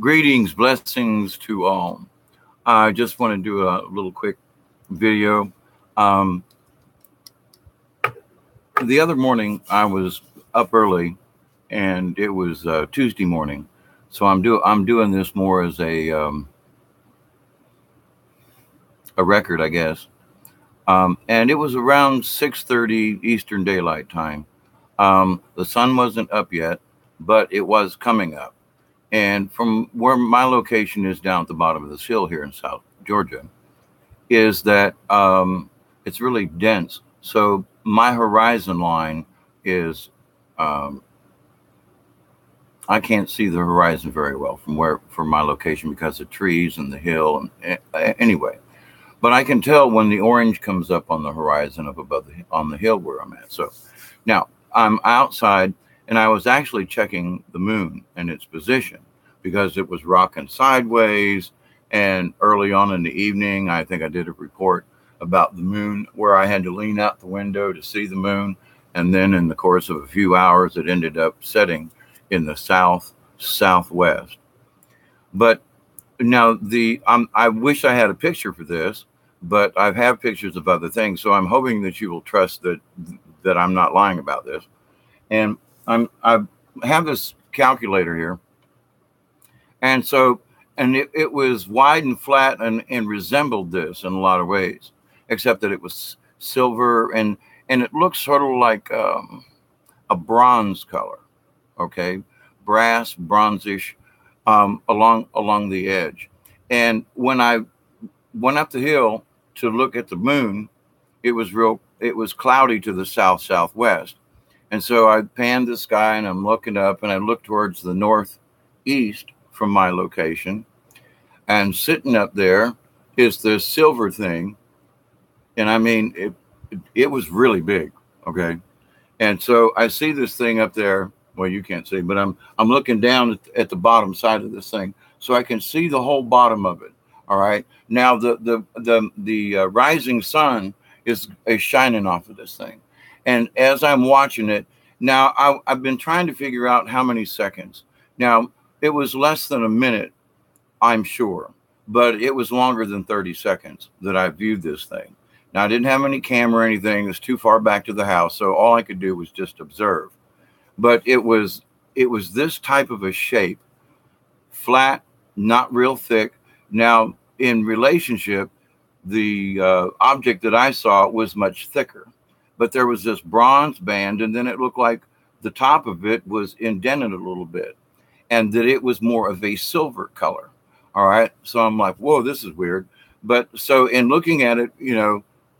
Greetings, blessings to all. I just want to do a little quick video. Um, the other morning, I was up early, and it was Tuesday morning, so I'm doing this more as a record, I guess. And it was around 6:30 Eastern Daylight Time. The sun wasn't up yet, but it was coming up. And from where my location is down at the bottom of this hill here in South Georgia, is that it's really dense. So my horizon line is, I can't see the horizon very well from my location because of trees and the hill. And anyway, but I can tell when the orange comes up on the horizon up above on the hill where I'm at. So now I'm outside, and I was actually checking the moon and its position because it was rocking sideways. And early on in the evening, I think I did a report about the moon where I had to lean out the window to see the moon. And then in the course of a few hours, it ended up setting in the southwest. But now I wish I had a picture for this, but I have pictures of other things. So I'm hoping that you will trust that I'm not lying about this. And I have this calculator here. And so, and it was wide and flat and resembled this in a lot of ways, except that it was silver and it looks sort of like a bronze color, okay, brass, bronzish, along the edge. And when I went up the hill to look at the moon, it was cloudy to the southwest. And so I panned the sky and I'm looking up and I look towards the northeast from my location, and sitting up there is this silver thing. And I mean, it was really big. Okay. And so I see this thing up there. Well, you can't see, but I'm looking down at the bottom side of this thing, so I can see the whole bottom of it. All right. Now the rising sun is shining off of this thing, and as I'm watching it now, I've been trying to figure out how many seconds. Now it was less than a minute, I'm sure, but it was longer than 30 seconds that I viewed this thing. Now I didn't have any camera or anything. It was too far back to the house, so all I could do was just observe. But it was this type of a shape, flat, not real thick. Now, in relationship, the object that I saw was much thicker, but there was this bronze band, and then it looked like the top of it was indented a little bit, and that it was more of a silver color. All right. So I'm like, whoa, this is weird. But so in looking at it,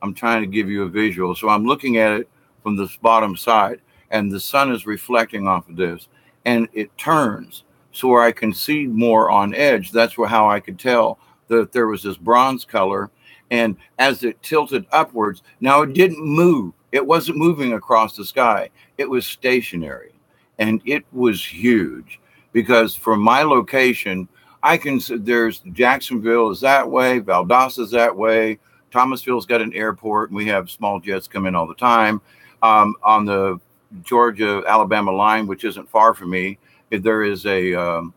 I'm trying to give you a visual. So I'm looking at it from this bottom side, and the sun is reflecting off of this, and it turns so where I can see more on edge. That's how I could tell that there was this bronze color. And as it tilted upwards, now it didn't move. It wasn't moving across the sky. It was stationary, and it was huge because from my location, I can see there's Jacksonville is that way, Valdosta's that way. Thomasville's got an airport, and we have small jets come in all the time. On the Georgia-Alabama line, which isn't far from me, there is a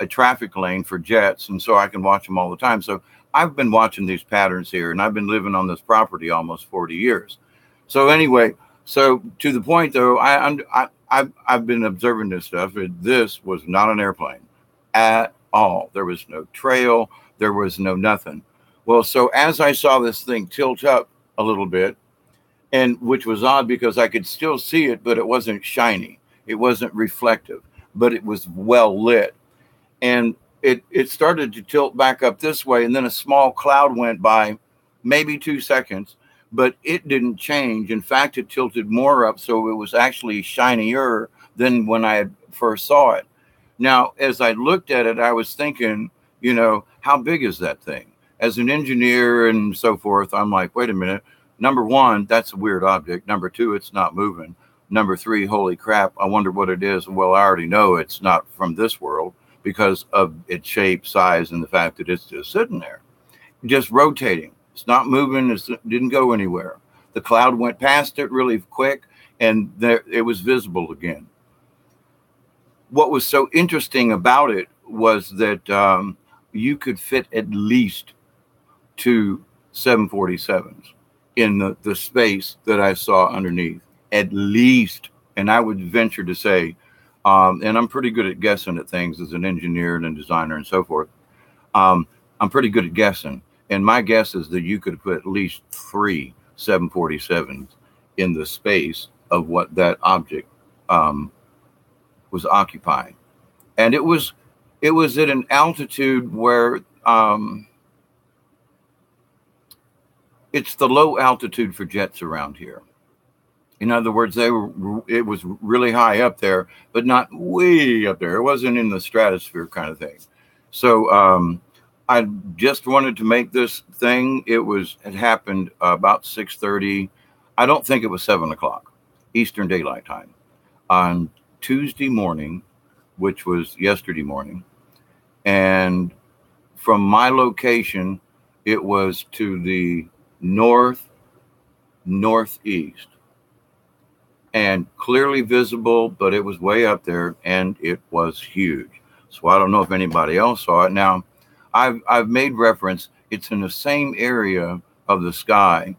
traffic lane for jets, and so I can watch them all the time. So I've been watching these patterns here, and I've been living on this property almost 40 years. So anyway, so to the point though, I've been observing this stuff. This was not an airplane at all. There was no trail. There was no nothing. Well, so as I saw this thing tilt up a little bit, and which was odd because I could still see it, but it wasn't shiny. It wasn't reflective, but it was well lit. And it started to tilt back up this way. And then a small cloud went by, maybe 2 seconds, but it didn't change. In fact, it tilted more up. So it was actually shinier than when I first saw it. Now, as I looked at it, I was thinking, how big is that thing? As an engineer and so forth, I'm like, wait a minute. Number one, that's a weird object. Number two, it's not moving. Number three, holy crap, I wonder what it is. Well, I already know it's not from this world because of its shape, size, and the fact that it's just sitting there, just rotating. It's not moving. It didn't go anywhere. The cloud went past it really quick, and there it was visible again. what was so interesting about it was that you could fit at least two 747s in the space that I saw underneath, at least. And I would venture to say, and I'm pretty good at guessing at things as an engineer and a designer and so forth. I'm pretty good at guessing. And my guess is that you could put at least three 747s in the space of what that object was occupying. And it was at an altitude where it's the low altitude for jets around here. In other words, it was really high up there, but not way up there. It wasn't in the stratosphere kind of thing. So I just wanted to make this thing. It happened about 6:30. I don't think it was 7 o'clock Eastern Daylight Time on Tuesday morning, which was yesterday morning. And from my location, it was to the northeast and clearly visible, but it was way up there and it was huge. So I don't know if anybody else saw it. Now, I've made reference. It's in the same area of the sky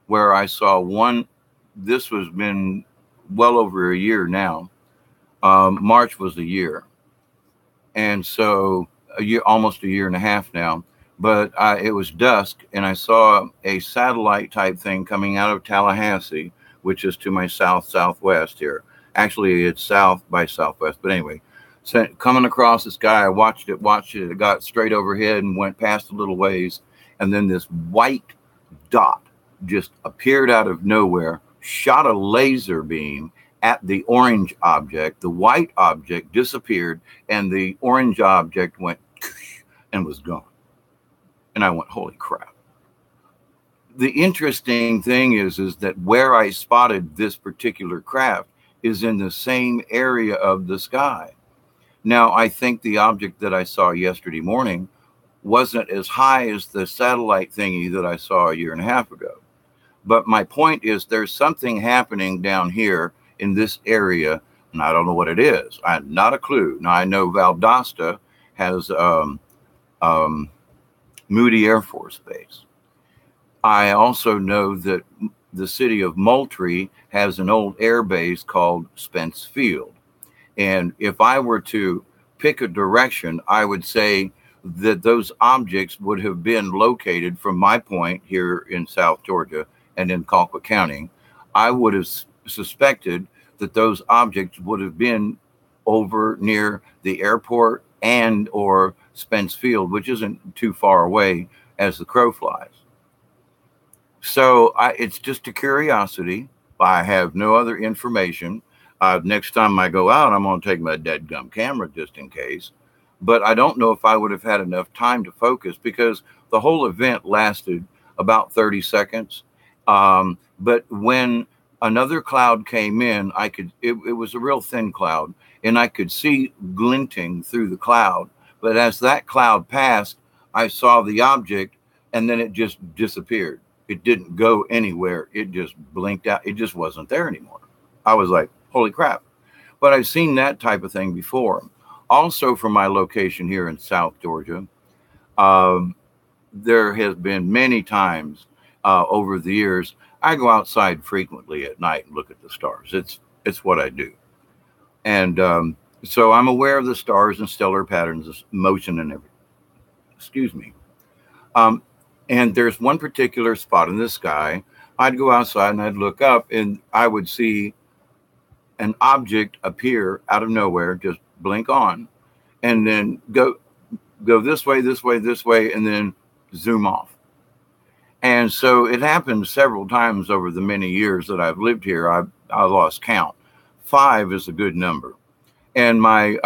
where I saw one. This has been well over a year now. March was a year. And so almost a year and a half now. But it was dusk, and I saw a satellite type thing coming out of Tallahassee, which is to my southwest here. Actually, it's south by southwest. But anyway, so coming across the sky, I watched it. It got straight overhead and went past a little ways. And then this white dot just appeared out of nowhere, shot a laser beam at the orange object. The white object disappeared, and the orange object went and was gone. And I went, holy crap. The interesting thing is that where I spotted this particular craft is in the same area of the sky. Now, I think the object that I saw yesterday morning wasn't as high as the satellite thingy that I saw a year and a half ago. But my point is there's something happening down here in this area, and I don't know what it is. I have not a clue. Now, I know Valdosta has Moody Air Force Base. I also know that the city of Moultrie has an old air base called Spence Field. And if I were to pick a direction, I would say that those objects would have been located from my point here in South Georgia and in Colquitt County. I would have suspected that those objects would have been over near the airport and or Spence Field, which isn't too far away as the crow flies. So it's just a curiosity. I have no other information. Next time I go out, I'm going to take my deadgum camera just in case. But I don't know if I would have had enough time to focus because the whole event lasted about 30 seconds. But when another cloud came in, it was a real thin cloud, and I could see glinting through the cloud. But as that cloud passed, I saw the object, and then it just disappeared. It didn't go anywhere. It just blinked out. It just wasn't there anymore. I was like, holy crap. But I've seen that type of thing before. Also, from my location here in South Georgia, there has been many times over the years, I go outside frequently at night and look at the stars. It's what I do. And so I'm aware of the stars and stellar patterns of motion and everything. Excuse me. And there's one particular spot in the sky. I'd go outside and I'd look up and I would see an object appear out of nowhere, just blink on, and then go this way, and then zoom off. And so it happened several times over the many years that I've lived here. I lost count. 5 is a good number. And my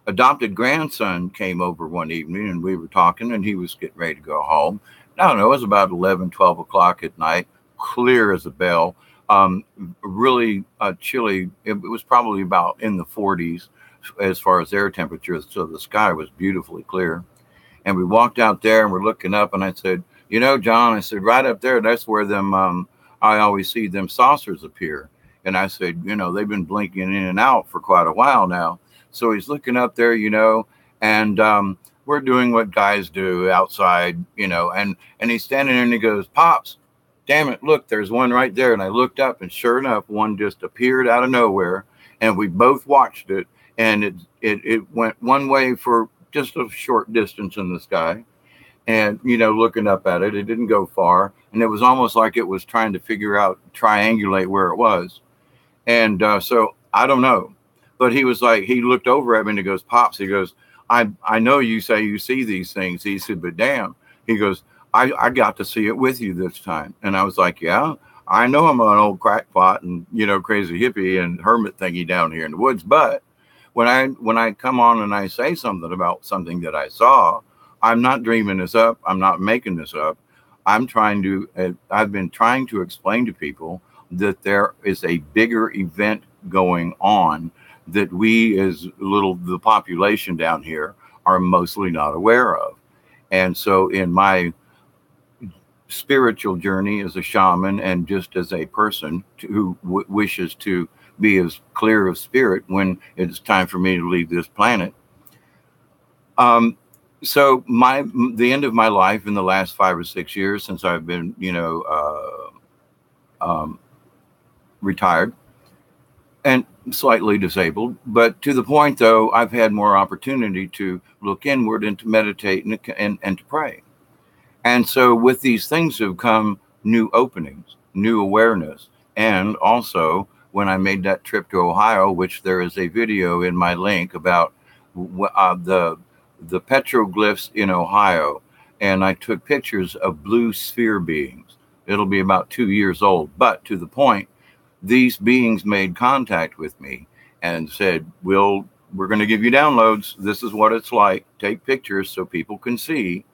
adopted grandson came over one evening and we were talking and he was getting ready to go home. I don't know, it was about 11, 12 o'clock at night, clear as a bell, really chilly. It was probably about in the 40s as far as air temperature. So the sky was beautifully clear. And we walked out there and we're looking up and I said, you know, John, I said, right up there, that's where I always see them saucers appear. And I said, you know, they've been blinking in and out for quite a while now. So he's looking up there, and we're doing what guys do outside, and he's standing there and he goes, "Pops, damn it, look, there's one right there." And I looked up, and sure enough, one just appeared out of nowhere, and we both watched it, and it went one way for just a short distance in the sky. And, looking up at it, it didn't go far. And it was almost like it was trying to triangulate where it was. And so I don't know. But he was like, he looked over at me and he goes, "Pops," he goes, I know you say you see these things." He said, "But damn," he goes, I got to see it with you this time." And I was like, "Yeah, I know I'm an old crackpot and, crazy hippie and hermit thingy down here in the woods. But when I come on and I say something about something that I saw, I'm not dreaming this up. I'm not making this up. I've been trying to explain to people that there is a bigger event going on that we, as the population down here, are mostly not aware of. And so in my spiritual journey as a shaman and just as a person who wishes to be as clear of spirit when it's time for me to leave this planet, so the end of my life in the last 5 or 6 years since I've been, retired and slightly disabled, but to the point though, I've had more opportunity to look inward and to meditate and to pray. And so with these things have come new openings, new awareness. And also when I made that trip to Ohio, which there is a video in my link about the petroglyphs in Ohio, and I took pictures of blue sphere beings. It'll be about 2 years old, but to the point, these beings made contact with me and said, we're going to give you downloads. This is what it's like. Take pictures so people can see,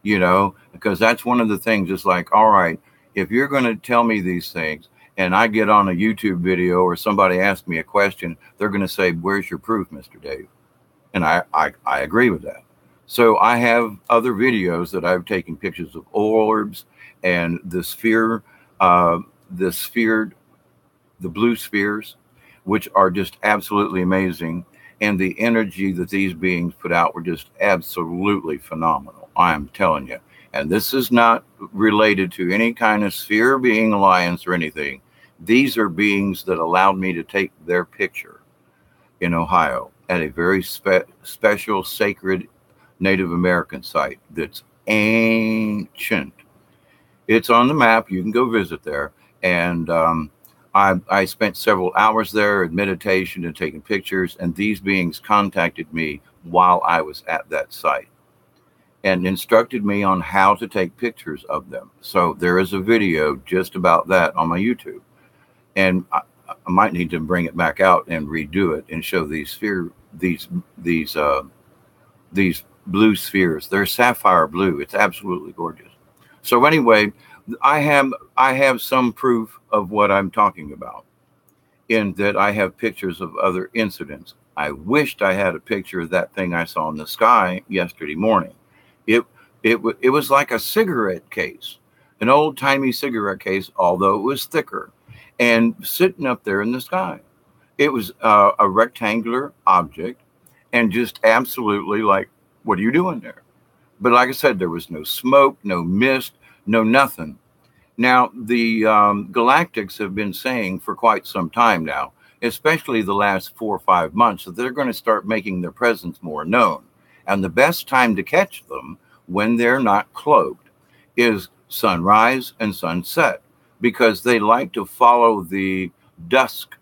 because that's one of the things. It's like, all right, if you're going to tell me these things and I get on a YouTube video or somebody asks me a question, they're going to say, "Where's your proof, Mr. Dave?" And I agree with that. So I have other videos that I've taken pictures of orbs and the blue spheres, which are just absolutely amazing. And the energy that these beings put out were just absolutely phenomenal. I am telling you. And this is not related to any kind of sphere being alliance or anything. These are beings that allowed me to take their picture in Ohio at a very special, sacred Native American site that's ancient. It's on the map. You can go visit there. And I spent several hours there in meditation and taking pictures, and these beings contacted me while I was at that site and instructed me on how to take pictures of them. So there is a video just about that on my YouTube. And I might need to bring it back out and redo it and show these blue spheres. They're sapphire blue. It's absolutely gorgeous. So anyway, I have some proof of what I'm talking about, in that I have pictures of other incidents. I wished I had a picture of that thing I saw in the sky yesterday morning. It was like a cigarette case, an old timey cigarette case, although it was thicker, and sitting up there in the sky. It was a rectangular object, and just absolutely like, what are you doing there? But like I said, there was no smoke, no mist, no nothing. Now, the Galactics have been saying for quite some time now, especially the last 4 or 5 months, that they're going to start making their presence more known. And the best time to catch them when they're not cloaked is sunrise and sunset, because they like to follow the dusk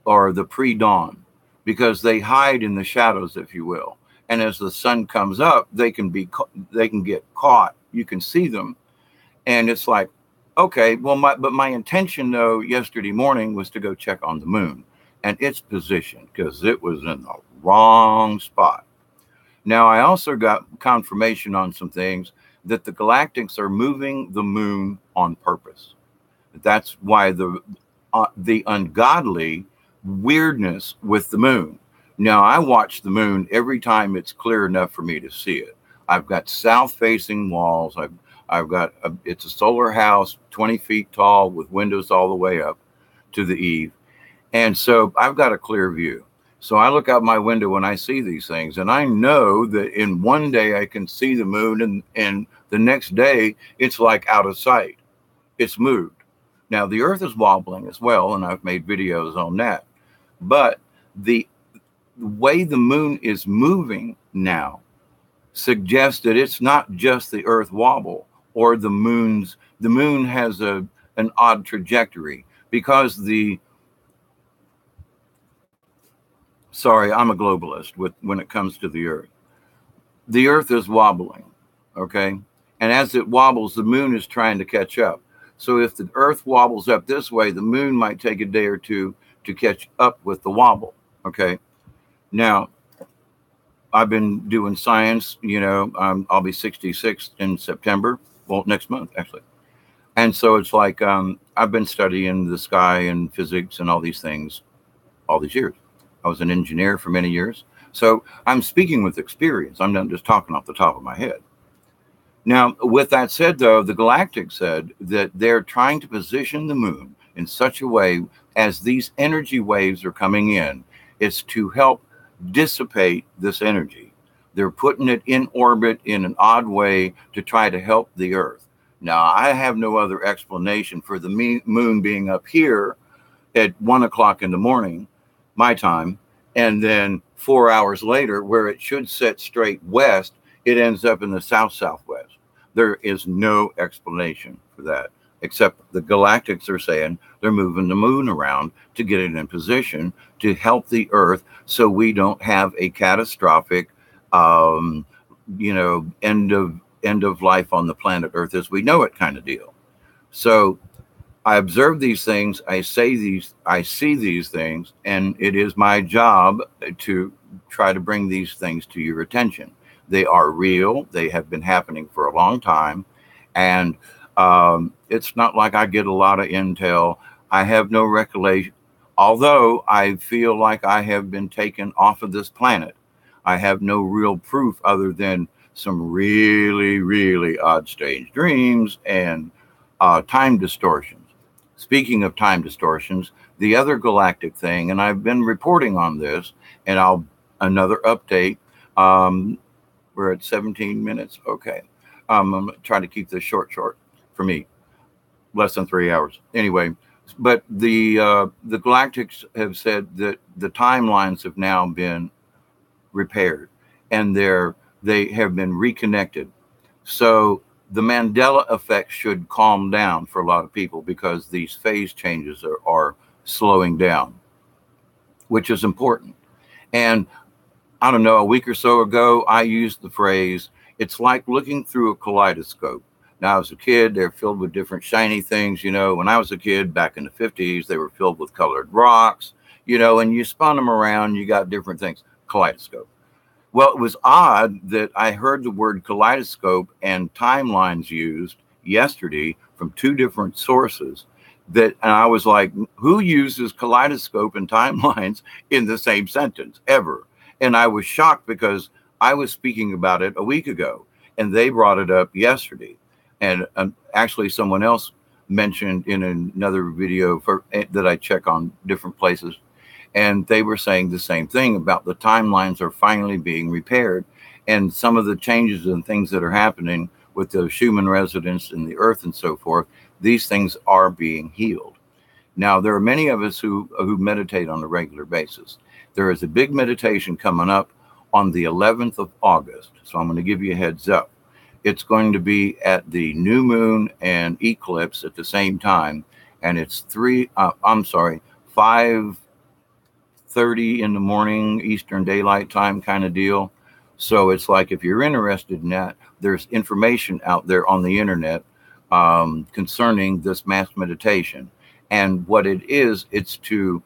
or the pre-dawn, because they hide in the shadows, if you will. And as the sun comes up, they can get caught. You can see them. And it's like, okay, well, my intention though yesterday morning was to go check on the moon and its position, because it was in the wrong spot. Now, I also got confirmation on some things that the Galactics are moving the moon on purpose. That's why the ungodly weirdness with the moon. Now, I watch the moon every time it's clear enough for me to see it. I've got south-facing walls. I've got it's a solar house, 20 feet tall, with windows all the way up to the eave, and so I've got a clear view. So I look out my window when I see these things, and I know that in one day I can see the moon, and the next day it's like out of sight. It's moved. Now the Earth is wobbling as well, and I've made videos on that. But the way the moon is moving now suggests that it's not just the Earth wobble or the moon has an odd trajectory, because sorry, I'm a globalist when it comes to the Earth. The Earth is wobbling, okay? And as it wobbles, the moon is trying to catch up. So if the Earth wobbles up this way, the moon might take a day or two to catch up with the wobble, okay? Now, I've been doing science, I'll be 66 in September, well, next month, actually. And so it's like I've been studying the sky and physics and all these things all these years. I was an engineer for many years. So I'm speaking with experience. I'm not just talking off the top of my head. Now, with that said, though, the Galactic said that they're trying to position the moon in such a way as these energy waves are coming in, it's to help dissipate this energy. They're putting it in orbit in an odd way to try to help the Earth. Now, I have no other explanation for the moon being up here at 1 o'clock in the morning, my time, and then 4 hours later, where it should set straight west, it ends up in the southwest. There is no explanation for that, except the Galactics are saying they're moving the moon around to get it in position to help the Earth so we don't have a catastrophic, end of life on the planet Earth as we know it kind of deal. So I observe these things, I see these things, and it is my job to try to bring these things to your attention. They are real. They have been happening for a long time. And it's not like I get a lot of intel. I have no recollection. Although I feel like I have been taken off of this planet, I have no real proof other than some really, really odd, strange dreams and time distortions. Speaking of time distortions, the other galactic thing, and I've been reporting on this, and another update. We're at 17 minutes. Okay. I'm trying to keep this short for me, less than 3 hours. Anyway, but the Galactics have said that the timelines have now been repaired, and they have been reconnected. So the Mandela effect should calm down for a lot of people because these phase changes are slowing down, which is important. And I don't know, a week or so ago, I used the phrase, it's like looking through a kaleidoscope. Now, as a kid, they're filled with different shiny things. When I was a kid back in the 50s, they were filled with colored rocks, and you spun them around, you got different things. Kaleidoscope. Well, it was odd that I heard the word kaleidoscope and timelines used yesterday from two different sources. And I was like, who uses kaleidoscope and timelines in the same sentence ever? And I was shocked because I was speaking about it a week ago and they brought it up yesterday. And actually someone else mentioned in another video that I check on different places. And they were saying the same thing about the timelines are finally being repaired. And some of the changes and things that are happening with the Schumann resonance in the Earth and so forth, these things are being healed. Now, there are many of us who meditate on a regular basis. There is a big meditation coming up on the 11th of August. So I'm going to give you a heads up. It's going to be at the new moon and eclipse at the same time. And it's 5:30 in the morning, Eastern Daylight Time kind of deal. So it's like, if you're interested in that, there's information out there on the internet concerning this mass meditation. And what it is, it's to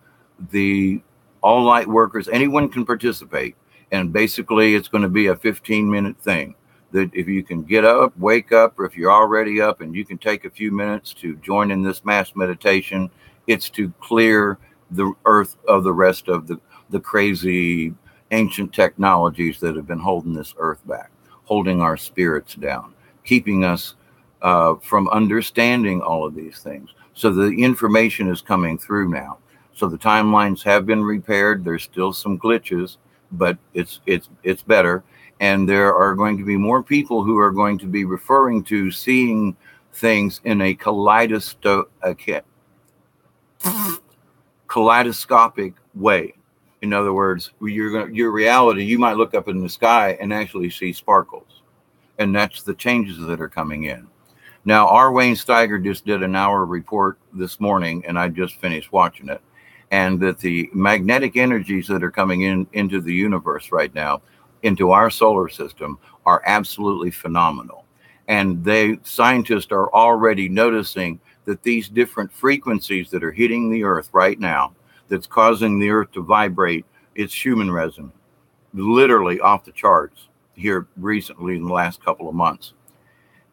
the all light workers. Anyone can participate. And basically, it's going to be a 15-minute thing that if you can get up, wake up, or if you're already up and you can take a few minutes to join in this mass meditation, it's to clear the Earth of the rest of the crazy ancient technologies that have been holding this Earth back, holding our spirits down, keeping us from understanding all of these things. So the information is coming through now. So the timelines have been repaired. There's still some glitches, but it's better. And there are going to be more people who are going to be referring to seeing things in a kaleidoscopic way. In other words, your reality, you might look up in the sky and actually see sparkles. And that's the changes that are coming in. Now, R. Wayne Steiger just did an hour report this morning, and I just finished watching it. And that the magnetic energies that are coming into the universe right now, into our solar system, are absolutely phenomenal. And scientists are already noticing that these different frequencies that are hitting the Earth right now, that's causing the Earth to vibrate, it's Schumann resonance, literally off the charts here recently in the last couple of months.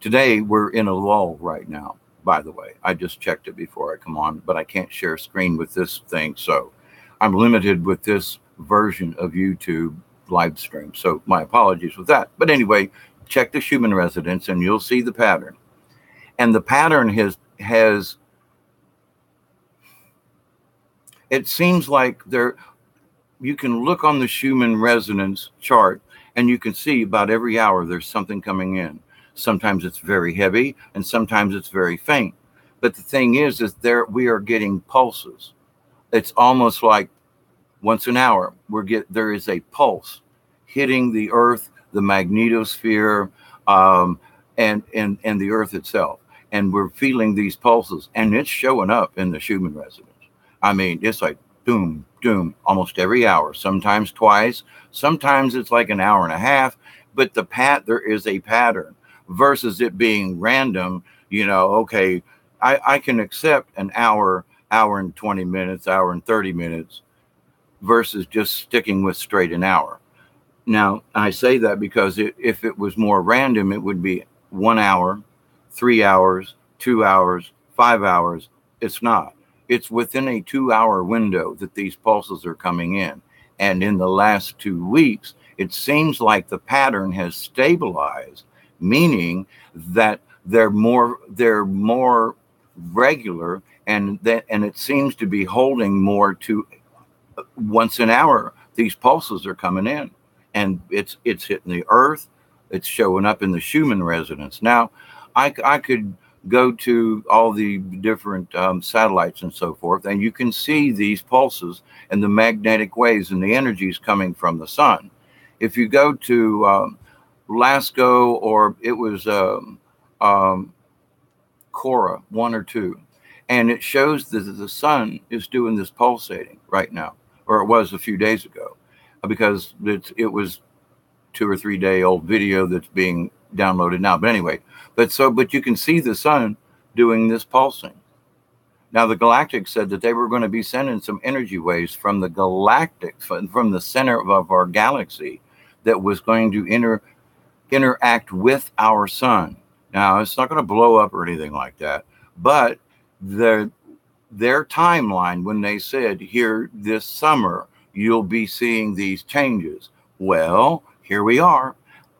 Today, we're in a lull right now, by the way. I just checked it before I come on, but I can't share screen with this thing, so I'm limited with this version of YouTube live stream. So my apologies with that. But anyway, check the Schumann resonance and you'll see the pattern. And the pattern has it seems like you can look on the Schumann resonance chart and you can see about every hour there's something coming in. Sometimes it's very heavy and sometimes it's very faint. But the thing is we are getting pulses. It's almost like once an hour there is a pulse hitting the Earth, the magnetosphere, and the Earth itself. And we're feeling these pulses, and it's showing up in the Schumann resonance. I mean, it's like doom, doom, almost every hour, sometimes twice, sometimes it's like an hour and a half, but there is a pattern versus it being random. Okay, I can accept an hour and 20 minutes, hour and 30 minutes versus just sticking with straight an hour. Now, I say that because if it was more random, it would be 1 hour, 3 hours, 2 hours, 5 hours. It's not. It's within a 2-hour window that these pulses are coming in. And in the last 2 weeks, it seems like the pattern has stabilized, meaning that they're more regular, and it seems to be holding more to once an hour. These pulses are coming in, and it's hitting the Earth. It's showing up in the Schumann resonance. Now, I could go to all the different satellites and so forth, and you can see these pulses and the magnetic waves and the energies coming from the sun. If you go to LASCO, or it was Cora 1 or 2, and it shows that the sun is doing this pulsating right now, or it was a few days ago, because it was 2 or 3 day old video that's being downloaded now. But anyway, but you can see the sun doing this pulsing. Now, the Galactic said that they were going to be sending some energy waves from the galactic, from the center of our galaxy, that was going to interact with our sun. Now, it's not going to blow up or anything like that, but their timeline, when they said here this summer you'll be seeing these changes, well, here we are.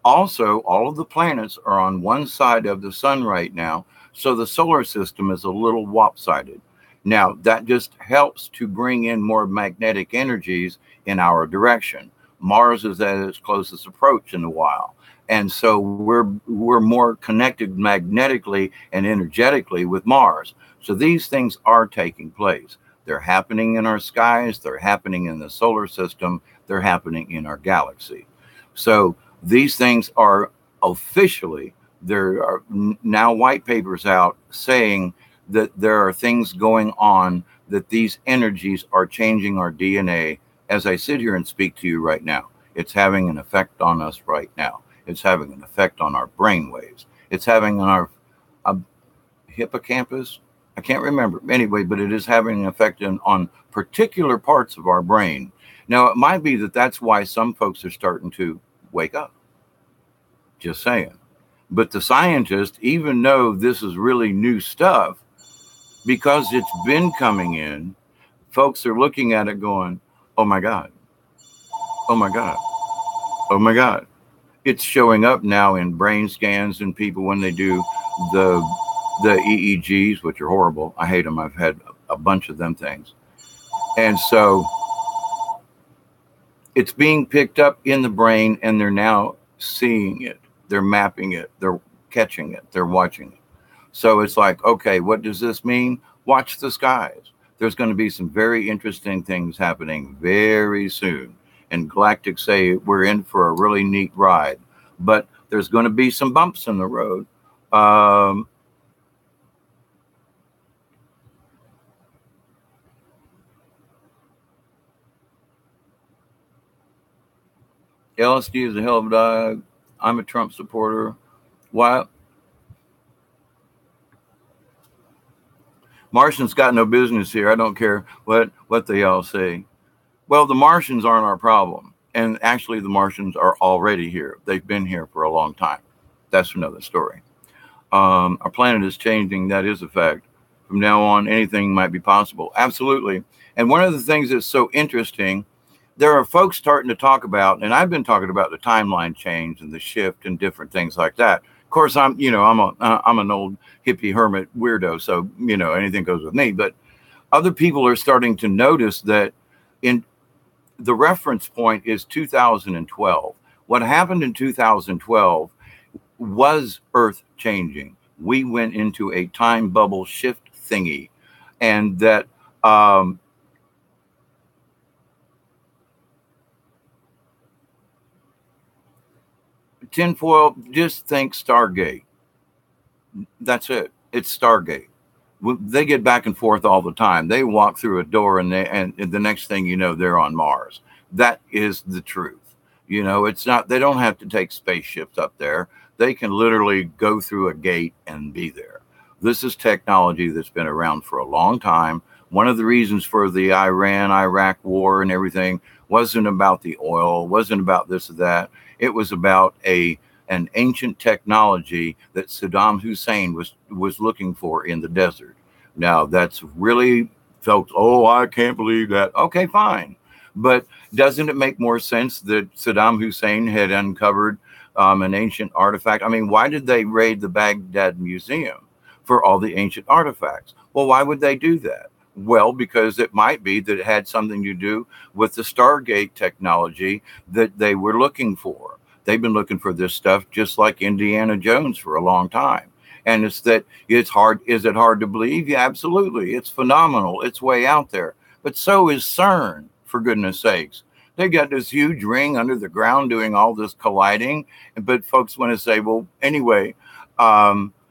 Also, all of the planets are on one side of the sun right now, so the solar system is a little lopsided. Now, that just helps to bring in more magnetic energies in our direction. Mars is at its closest approach in a while, and so we're more connected magnetically and energetically with Mars. So these things are taking place. They're happening in our skies, they're happening in the solar system, they're happening in our galaxy. So these things are officially, there are now white papers out saying that there are things going on, that these energies are changing our DNA. As I sit here and speak to you right now, it's having an effect on us right now. It's having an effect on our brain waves. It's having on our hippocampus. I can't remember. Anyway, but it is having an effect on particular parts of our brain. Now, it might be that that's why some folks are starting to wake up. Just saying. But the scientists, even though this is really new stuff, because it's been coming in, folks are looking at it going, oh my God, oh my God, oh my God. It's showing up now in brain scans and people when they do the EEGs, which are horrible. I hate them. I've had a bunch of them things. And so it's being picked up in the brain, and they're now seeing it. They're mapping it. They're catching it. They're watching it. So it's like, okay, what does this mean? Watch the skies. There's going to be some very interesting things happening very soon. And Galactic say we're in for a really neat ride, but there's going to be some bumps in the road. LSD is a hell of a dog. I'm a Trump supporter. Why? Martians got no business here. I don't care what they all say. Well, the Martians aren't our problem. And actually, the Martians are already here. They've been here for a long time. That's another story. Our planet is changing. That is a fact. From now on, anything might be possible. Absolutely. And one of the things that's so interesting, there are folks starting to talk about, and I've been talking about the timeline change and the shift and different things like that. Of course, I'm an old hippie hermit weirdo, so anything goes with me. But other people are starting to notice that in the reference point is 2012. What happened in 2012 was earth changing. We went into a time bubble shift thingy, and that tinfoil, just think Stargate. That's it. It's Stargate. They get back and forth all the time. They walk through a door, and the next thing you know, they're on Mars. That is the truth. It's not. They don't have to take spaceships up there. They can literally go through a gate and be there. This is technology that's been around for a long time. One of the reasons for the Iran-Iraq war and everything wasn't about the oil, wasn't about this or that. It was about an ancient technology that Saddam Hussein was looking for in the desert. Now, that's really felt, oh, I can't believe that. Okay, fine. But doesn't it make more sense that Saddam Hussein had uncovered an ancient artifact? I mean, why did they raid the Baghdad Museum for all the ancient artifacts? Well, why would they do that? Well, because it might be that it had something to do with the Stargate technology that they were looking for. They've been looking for this stuff just like Indiana Jones for a long time. And it's hard. Is it hard to believe? Yeah, absolutely. It's phenomenal. It's way out there. But so is CERN, for goodness sakes. They got this huge ring under the ground doing all this colliding. But folks want to say, well, anyway, that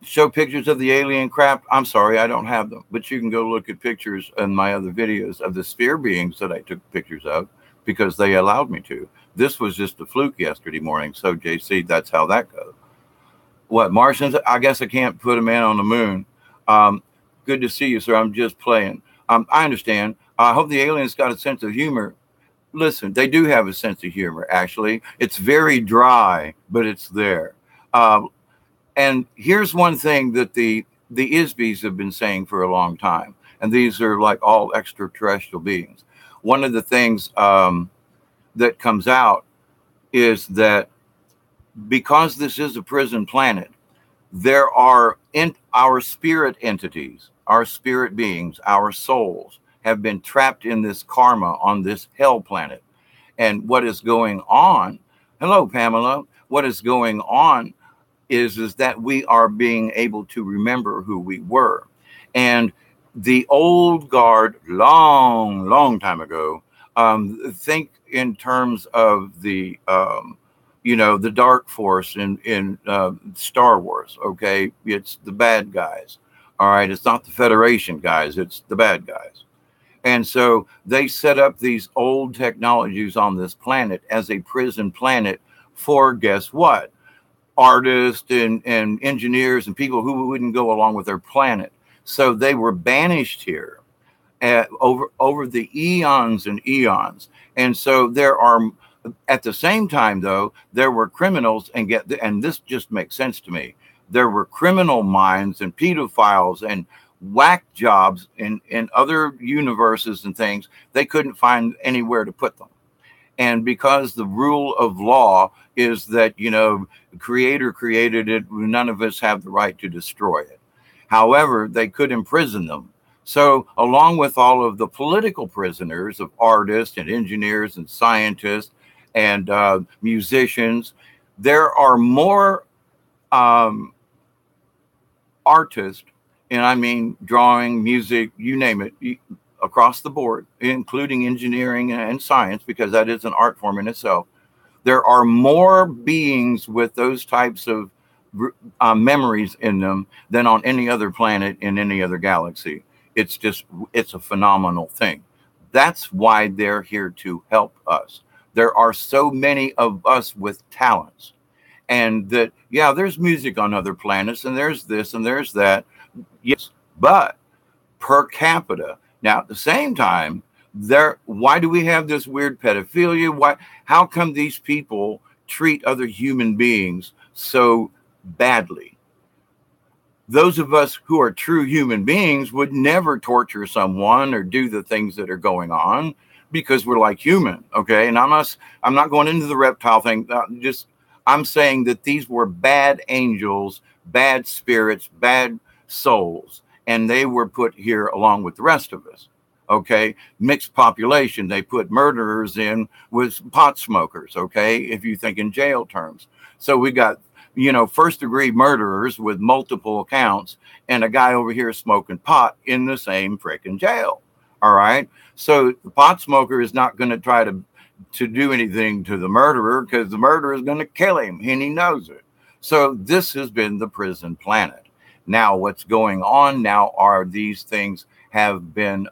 show pictures of the alien crap. I'm sorry, I don't have them. But you can go look at pictures in my other videos of the sphere beings that I took pictures of, because they allowed me to. This was just a fluke yesterday morning. So, JC, that's how that goes. What, Martians? I guess I can't put a man on the moon. Good to see you, sir. I'm just playing. I understand. I hope the aliens got a sense of humor. Listen, they do have a sense of humor, actually. It's very dry, but it's there. And here's one thing that the ISBs have been saying for a long time. And these are like all extraterrestrial beings. One of the things that comes out is that because this is a prison planet, there are our spirit entities, our spirit beings, our souls have been trapped in this karma on this hell planet. And what is going on, hello, Pamela, what is going on is that we are being able to remember who we were. And the old guard, long time ago, think in terms of the the dark force in Star Wars. Okay, it's the bad guys. All right, it's not the Federation guys, it's the bad guys. And so they set up these old technologies on this planet as a prison planet for, guess what, artists and engineers and people who wouldn't go along with their planet. So they were banished here over the eons and eons. And so there are, at the same time, though, there were criminals, and this just makes sense to me. There were criminal minds and pedophiles and whack jobs in other universes and things. They couldn't find anywhere to put them. And because the rule of law is that, the Creator created it, none of us have the right to destroy it. However, they could imprison them. So, along with all of the political prisoners of artists and engineers and scientists and musicians, there are more um, artists, and I mean drawing, music, you name it, across the board, including engineering and science, because that is an art form in itself. There are more beings with those types of memories in them than on any other planet in any other galaxy. It's a phenomenal thing. That's why they're here to help us. There are so many of us with talents. And that, yeah, there's music on other planets, and there's this and there's that. Yes, but per capita. Now, at the same time, why do we have this weird pedophilia? How come these people treat other human beings so badly? Those of us who are true human beings would never torture someone or do the things that are going on because we're like human, okay? And I'm not going into the reptile thing. I'm saying that these were bad angels, bad spirits, bad souls, and they were put here along with the rest of us. Okay, mixed population. They put murderers in with pot smokers. Okay, if you think in jail terms. So we got, first degree murderers with multiple accounts, and a guy over here smoking pot in the same freaking jail. All right. So the pot smoker is not going to try to do anything to the murderer because the murderer is going to kill him, and he knows it. So this has been the prison planet. Now, what's going on now are these things have been,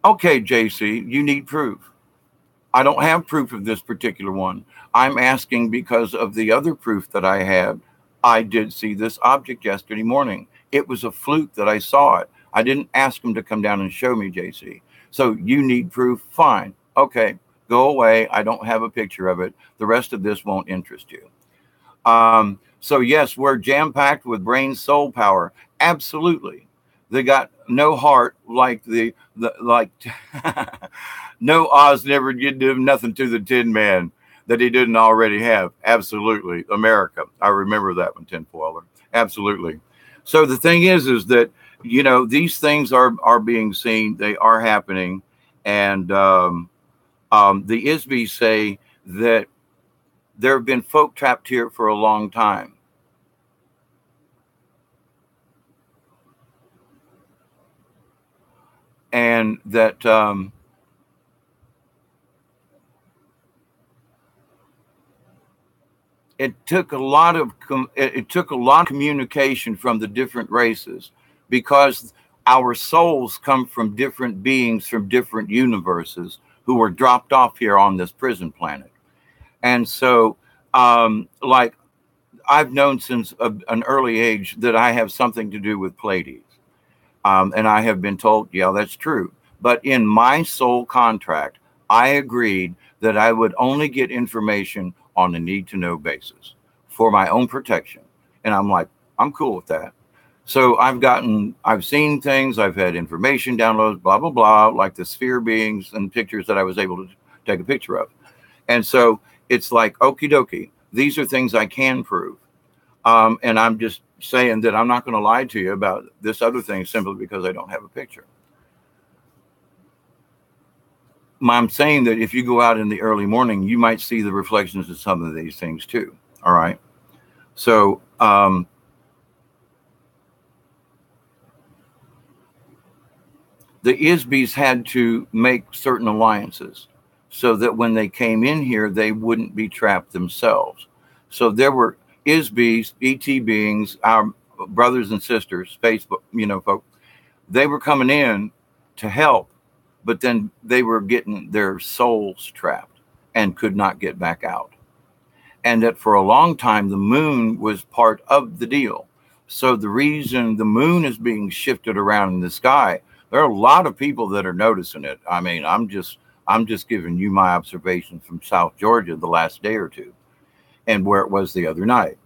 okay, JC, you need proof. I don't have proof of this particular one. I'm asking because of the other proof that I had. I did see this object yesterday morning. It was a fluke that I saw it. I didn't ask him to come down and show me, JC. So you need proof? Fine. Okay, go away. I don't have a picture of it. The rest of this won't interest you. So yes, we're jam-packed with brain soul power. Absolutely. They got no heart like no, Oz never did nothing to the Tin Man that he didn't already have. Absolutely. America. I remember that one, Tinfoiler. Absolutely. So the thing is that, these things are being seen. They are happening. And the ISBs say that there have been folk trapped here for a long time. And that it took a lot of communication from the different races, because our souls come from different beings from different universes who were dropped off here on this prison planet. And so, like, I've known since an early age that I have something to do with Pleiades. And I have been told, yeah, that's true. But in my soul contract, I agreed that I would only get information on a need-to-know basis for my own protection. And I'm like, I'm cool with that. So I've seen things, I've had information downloads, blah, blah, blah, like the sphere beings and pictures that I was able to take a picture of. And so it's like, okie dokie, these are things I can prove. And I'm just saying that I'm not going to lie to you about this other thing simply because I don't have a picture. I'm saying that if you go out in the early morning, you might see the reflections of some of these things too. All right. So, the ISBs had to make certain alliances so that when they came in here, they wouldn't be trapped themselves. So there were ISBs, ET beings, our brothers and sisters, space, folk, they were coming in to help, but then they were getting their souls trapped and could not get back out. And that for a long time, the moon was part of the deal. So the reason the moon is being shifted around in the sky, there are a lot of people that are noticing it. I mean, I'm just giving you my observations from South Georgia the last day or two, and where it was the other night,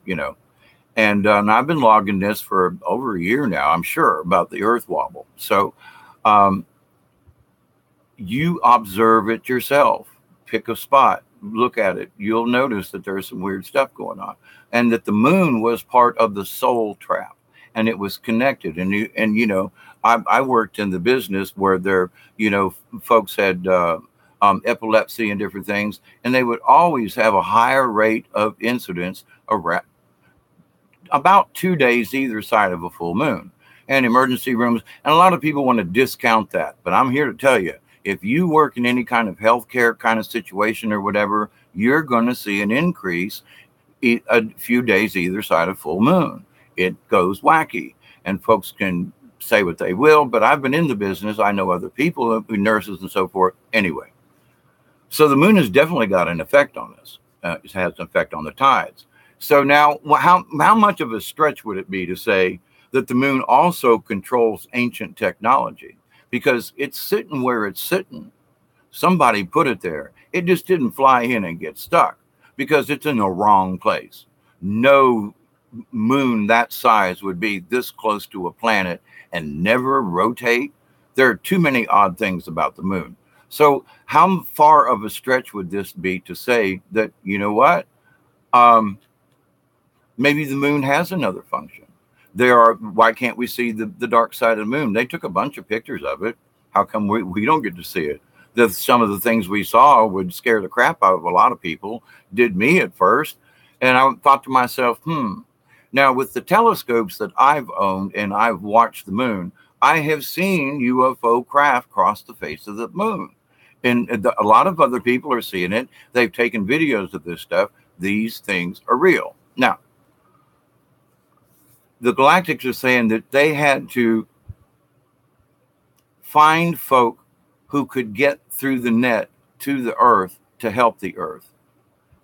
And I've been logging this for over a year now, I'm sure, about the Earth wobble. So you observe it yourself. Pick a spot. look at it, you'll notice that there's some weird stuff going on, and that the moon was part of the soul trap, and it was connected. And I worked in the business where folks had epilepsy and different things, and they would always have a higher rate of incidence around about 2 days either side of a full moon, and emergency rooms. And a lot of people want to discount that, but I'm here to tell you, if you work in any kind of healthcare kind of situation or whatever, you're going to see an increase a few days either side of full moon. It goes wacky, and folks can say what they will, but I've been in the business. I know other people, nurses and so forth. Anyway, so the moon has definitely got an effect on us. It has an effect on the tides. So now, how much of a stretch would it be to say that the moon also controls ancient technology? Because it's sitting where it's sitting. Somebody put it there. It just didn't fly in and get stuck because it's in the wrong place. No moon that size would be this close to a planet and never rotate. There are too many odd things about the moon. So how far of a stretch would this be to say that, you know what? Maybe the moon has another function. Why can't we see the dark side of the moon? They took a bunch of pictures of it. How come we don't get to see it? Some of the things we saw would scare the crap out of a lot of people, did me at first. And I thought to myself, Now with the telescopes that I've owned and I've watched the moon, I have seen UFO craft cross the face of the moon. And a lot of other people are seeing it. They've taken videos of this stuff. These things are real. Now, the Galactics are saying that they had to find folk who could get through the net to the Earth to help the Earth,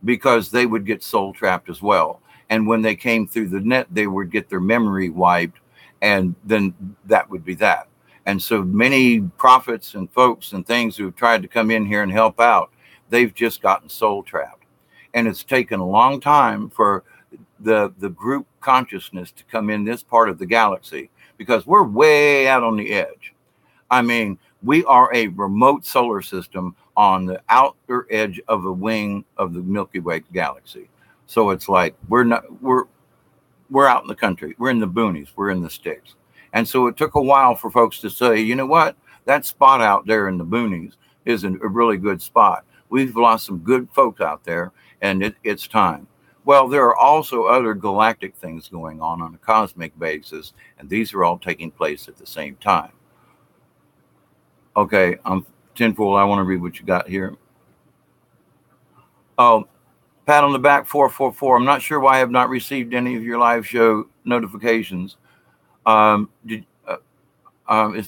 because they would get soul trapped as well. And when they came through the net, they would get their memory wiped, and then that would be that. And so many prophets and folks and things who've tried to come in here and help out, they've just gotten soul trapped. And it's taken a long time for the group consciousness to come in this part of the galaxy, because we're way out on the edge. I mean, we are a remote solar system on the outer edge of the wing of the Milky Way galaxy. So it's like we're out in the country. We're in the boonies. We're in the sticks. And so it took a while for folks to say, you know what? That spot out there in the boonies is a really good spot. We've lost some good folks out there, and it's time. Well, there are also other galactic things going on a cosmic basis, and these are all taking place at the same time. Okay, I'm Tinfoil. I want to read what you got here. Oh, pat on the back 444. I'm not sure why I have not received any of your live show notifications. Is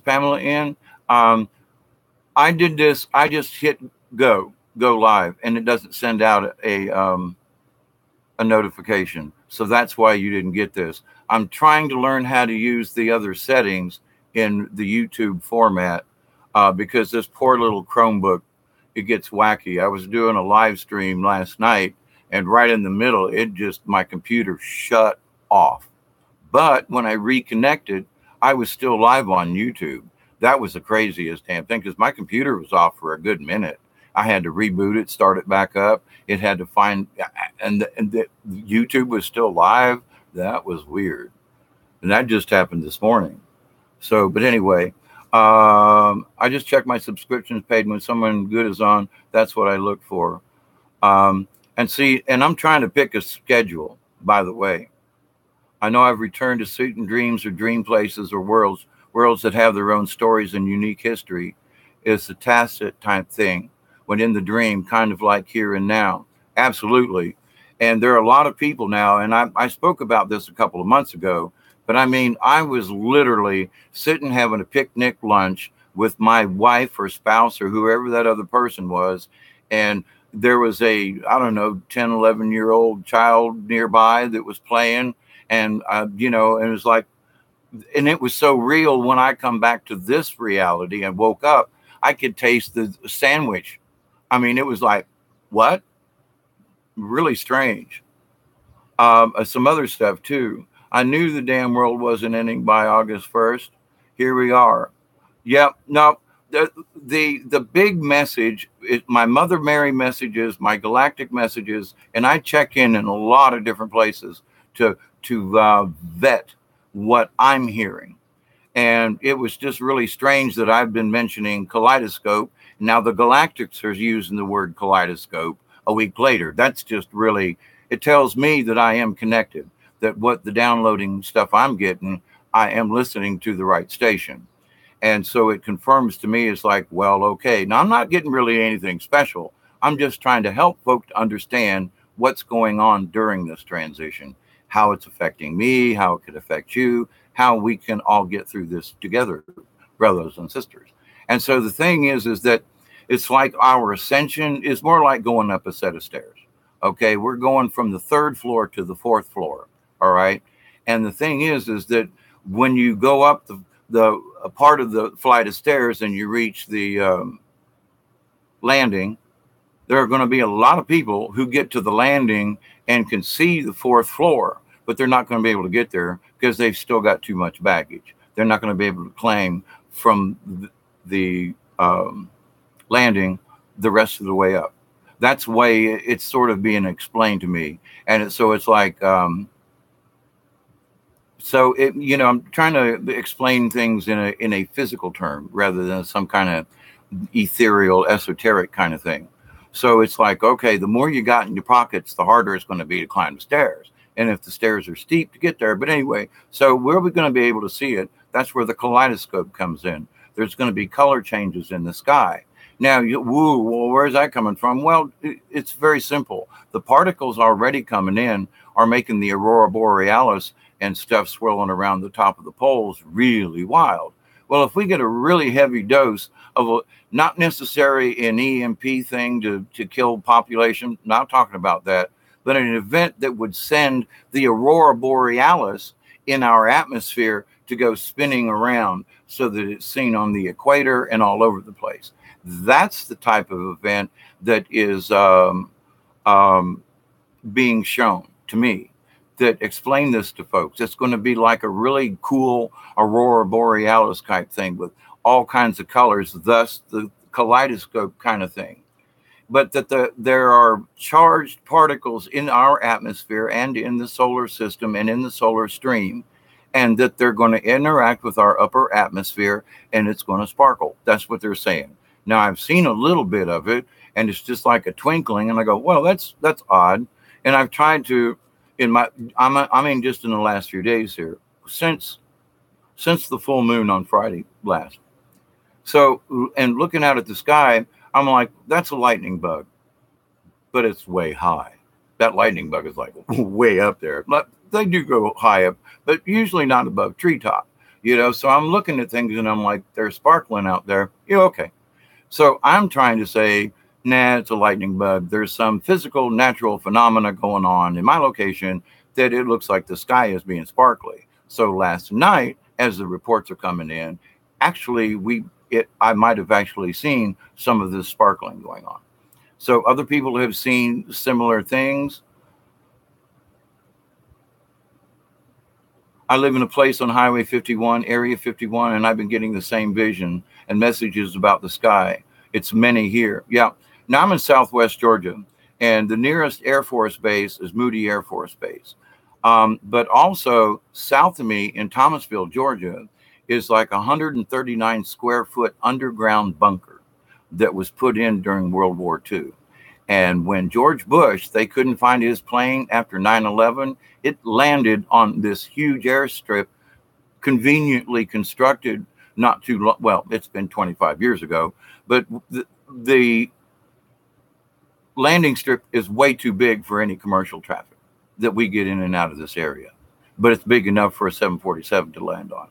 Pamela in? I did this. I just hit go live, and it doesn't send out a notification. So that's why you didn't get this. I'm trying to learn how to use the other settings in the YouTube format, because this poor little Chromebook, it gets wacky. I was doing a live stream last night, and right in the middle, my computer shut off. But when I reconnected, I was still live on YouTube. That was the craziest damn thing, because my computer was off for a good minute. I had to reboot it, start it back up. It had to find, and the YouTube was still live. That was weird. And that just happened this morning. So, but anyway, I just check my subscriptions paid. When someone good is on, that's what I look for. And I'm trying to pick a schedule, by the way. I know I've returned to certain dreams or dream places or worlds that have their own stories and unique history. It's a tacit type thing. When in the dream, kind of like here and now. Absolutely. And there are a lot of people now, and I spoke about this a couple of months ago, but I mean, I was literally sitting having a picnic lunch with my wife or spouse or whoever that other person was, and there was a, I don't know, 10, 11-year-old child nearby that was playing, and, and it was like, and it was so real. When I come back to this reality and woke up, I could taste the sandwich. I mean, it was like, what? Really strange. Some other stuff too. I knew the damn world wasn't ending by August 1st. Here we are. Yep. No, the big message is my Mother Mary messages, my galactic messages, and I check in a lot of different places to vet what I'm hearing. And it was just really strange that I've been mentioning kaleidoscope. Now the galactics are using the word kaleidoscope a week later. That's just really, it tells me that I am connected, that what the downloading stuff I'm getting, I am listening to the right station. And so it confirms to me, it's like, well, okay, now I'm not getting really anything special. I'm just trying to help folks to understand what's going on during this transition, how it's affecting me, how it could affect you, how we can all get through this together, brothers and sisters. And so the thing is that it's like our ascension is more like going up a set of stairs. Okay, we're going from the third floor to the fourth floor. All right. And the thing is that when you go up the a part of the flight of stairs and you reach the landing, there are going to be a lot of people who get to the landing and can see the fourth floor, but they're not going to be able to get there because they've still got too much baggage. They're not going to be able to claim from the landing the rest of the way up. That's the way it's sort of being explained to me. And so it's like, so it, I'm trying to explain things in a physical term rather than some kind of ethereal, esoteric kind of thing. So it's like, okay, the more you got in your pockets, the harder it's going to be to climb the stairs. And if the stairs are steep to get there, but anyway, so where are we going to be able to see it? That's where the kaleidoscope comes in. There's going to be color changes in the sky. Now, well, where's that coming from? Well, it's very simple. The particles already coming in are making the aurora borealis and stuff swirling around the top of the poles really wild. Well, if we get a really heavy dose of a not necessarily an EMP thing to kill population, not talking about that, but an event that would send the aurora borealis in our atmosphere to go spinning around so that it's seen on the equator and all over the place. That's the type of event that is being shown to me. That explain this to folks. It's going to be like a really cool aurora borealis type thing with all kinds of colors, thus the kaleidoscope kind of thing. But that there are charged particles in our atmosphere and in the solar system and in the solar stream, and that they're going to interact with our upper atmosphere and it's going to sparkle. That's what they're saying. Now, I've seen a little bit of it, and it's just like a twinkling, and I go, well, that's odd. And I've tried to, I mean, just in the last few days here, since the full moon on Friday last. So, and looking out at the sky, I'm like, that's a lightning bug, but it's way high. That lightning bug is like way up there. But they do go high up, but usually not above treetop, So I'm looking at things and I'm like, they're sparkling out there. Yeah, okay. So I'm trying to say, nah, it's a lightning bug. There's some physical, natural phenomena going on in my location that it looks like the sky is being sparkly. So last night, as the reports are coming in, actually, I might have actually seen some of this sparkling going on. So other people have seen similar things. I live in a place on Highway 51, Area 51, and I've been getting the same vision and messages about the sky. It's many here. Yeah. Now I'm in Southwest Georgia, and the nearest Air Force base is Moody Air Force Base. But also south of me in Thomasville, Georgia, is like a 139 square foot underground bunker that was put in during World War II. And when George Bush, they couldn't find his plane after 9/11, it landed on this huge airstrip, conveniently constructed not too long. Well, it's been 25 years ago, but the landing strip is way too big for any commercial traffic that we get in and out of this area. But it's big enough for a 747 to land on.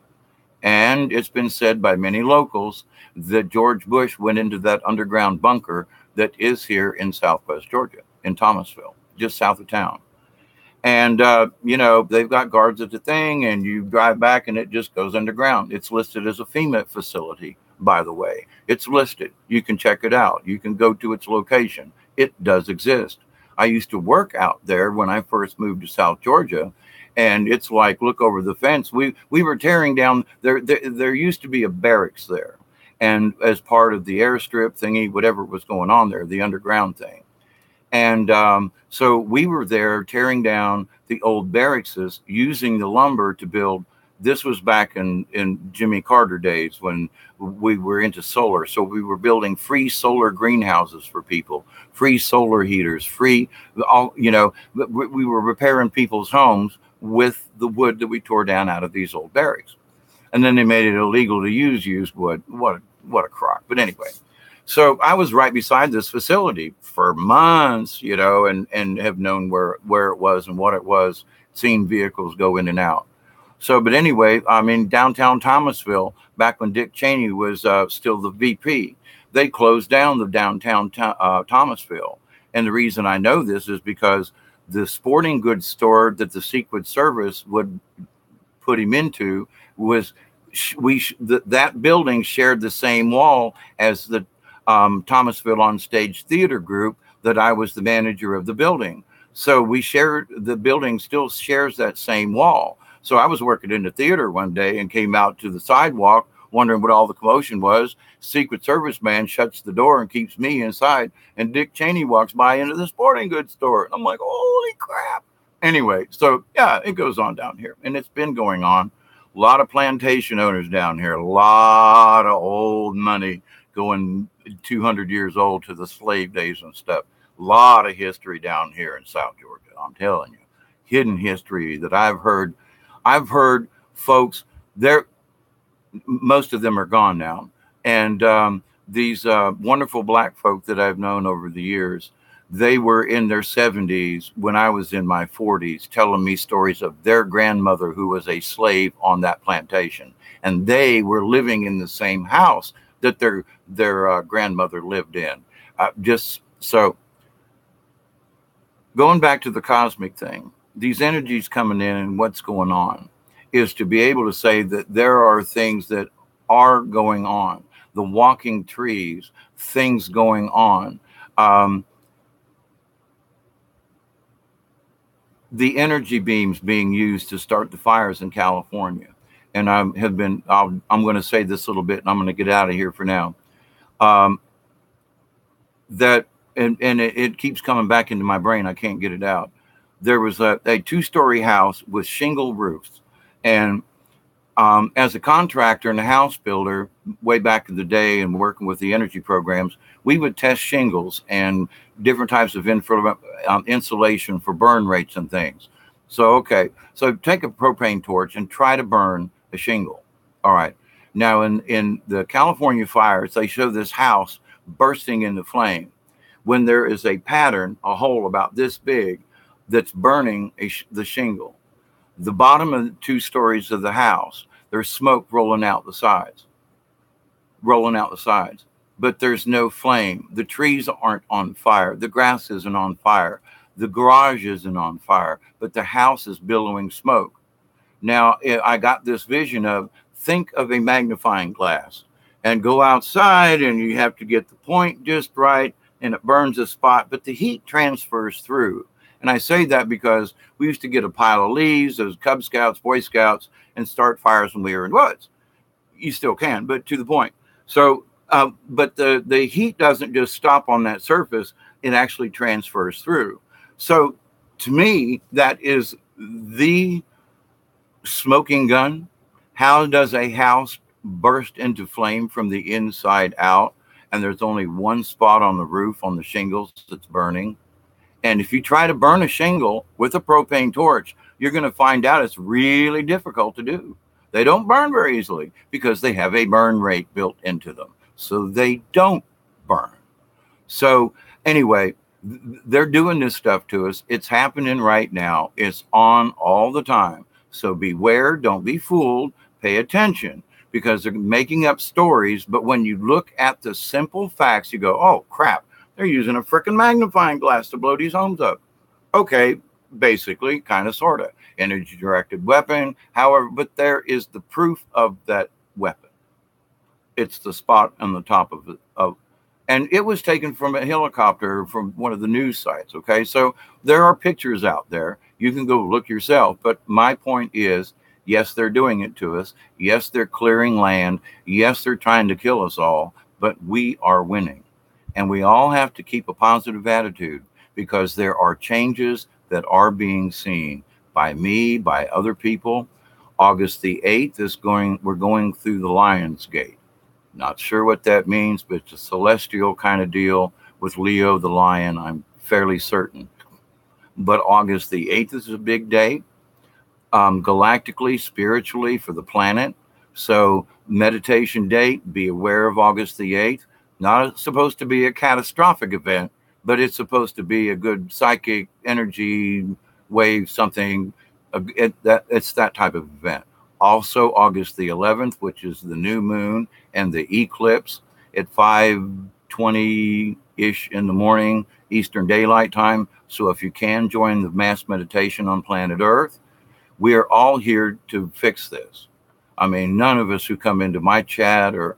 And it's been said by many locals that George Bush went into that underground bunker that is here in Southwest Georgia, in Thomasville, just south of town. And, they've got guards at the thing, and you drive back and it just goes underground. It's listed as a FEMA facility, by the way. It's listed. You can check it out. You can go to its location. It does exist. I used to work out there when I first moved to South Georgia. And it's like, look over the fence. We were tearing down, there used to be a barracks there. and as part of the airstrip thingy, whatever was going on there, the underground thing. And so we were there tearing down the old barracks, using the lumber to build. This was back in Jimmy Carter days when we were into solar. So we were building free solar greenhouses for people, free solar heaters, free, all, we were repairing people's homes with the wood that we tore down out of these old barracks. And then they made it illegal to use used wood. What a crock. But anyway, so I was right beside this facility for months, and have known where it was and what it was, seen vehicles go in and out. So, but anyway, I'm in downtown Thomasville back when Dick Cheney was still the VP. They closed down the downtown Thomasville. And the reason I know this is because the sporting goods store that the Secret Service would put him into was that building shared the same wall as the Thomasville On Stage Theater Group that I was the manager of the building. So we shared, the building still shares that same wall. So I was working in the theater one day and came out to the sidewalk wondering what all the commotion was. Secret Service man shuts the door and keeps me inside, and Dick Cheney walks by into the sporting goods store. I'm like, holy crap. Anyway, so yeah, it goes on down here, and it's been going on. A lot of plantation owners down here, a lot of old money going 200 years old to the slave days and stuff. A lot of history down here in South Georgia. I'm telling you, hidden history that I've heard folks there. Most of them are gone now. And these wonderful black folk that I've known over the years, they were in their 70s when I was in my 40s, telling me stories of their grandmother who was a slave on that plantation. And they were living in the same house that their grandmother lived in. Just so going back to the cosmic thing, these energies coming in and what's going on is to be able to say that there are things that are going on, the walking trees, things going on. The energy beams being used to start the fires in California. And I'm going to say this a little bit and I'm going to get out of here for now. It keeps coming back into my brain. I can't get it out. There was a 2-story house with shingle roofs. And as a contractor and a house builder, way back in the day and working with the energy programs, we would test shingles and different types of insulation for burn rates and things. So take a propane torch and try to burn a shingle. All right. Now, in the California fires, they show this house bursting into flame. When there is a pattern, a hole about this big, that's burning the shingle. The bottom of the 2 stories of the house, there's smoke rolling out the sides. But there's no flame. The trees aren't on fire. The grass isn't on fire. The garage isn't on fire, but the house is billowing smoke. Now, I got this vision of, think of a magnifying glass and go outside, and you have to get the point just right, and it burns a spot, but the heat transfers through. And I say that because we used to get a pile of leaves as Cub Scouts, Boy Scouts, and start fires when we were in woods. You still can, but to the point. So, but the heat doesn't just stop on that surface. It actually transfers through. So to me, that is the smoking gun. How does a house burst into flame from the inside out? And there's only one spot on the roof on the shingles that's burning. And if you try to burn a shingle with a propane torch, you're going to find out it's really difficult to do. They don't burn very easily because they have a burn rate built into them. So they don't burn. So anyway, they're doing this stuff to us. It's happening right now. It's on all the time. So beware. Don't be fooled. Pay attention because they're making up stories. But when you look at the simple facts, you go, oh, crap. They're using a freaking magnifying glass to blow these homes up. Okay, basically, kind of, sort of. Energy-directed weapon. However, but there is the proof of that weapon. It's the spot on the top of it. And it was taken from a helicopter from one of the news sites, okay? So there are pictures out there. You can go look yourself. But my point is Yes, they're doing it to us. Yes, they're clearing land. Yes, they're trying to kill us all, but we are winning. And we all have to keep a positive attitude because there are changes that are being seen by me, by other people. August the 8th is we're going through the Lion's Gate. Not sure what that means, but it's a celestial kind of deal with Leo the lion, I'm fairly certain. But August the 8th is a big day, galactically, spiritually for the planet. So, meditation date, be aware of August the 8th. Not supposed to be a catastrophic event, but it's supposed to be a good psychic energy wave, something. It's that type of event. Also, August the 11th, which is the new moon and the eclipse at 5:20-ish in the morning, Eastern Daylight Time. So if you can join the mass meditation on planet Earth, we are all here to fix this. I mean, none of us who come into my chat or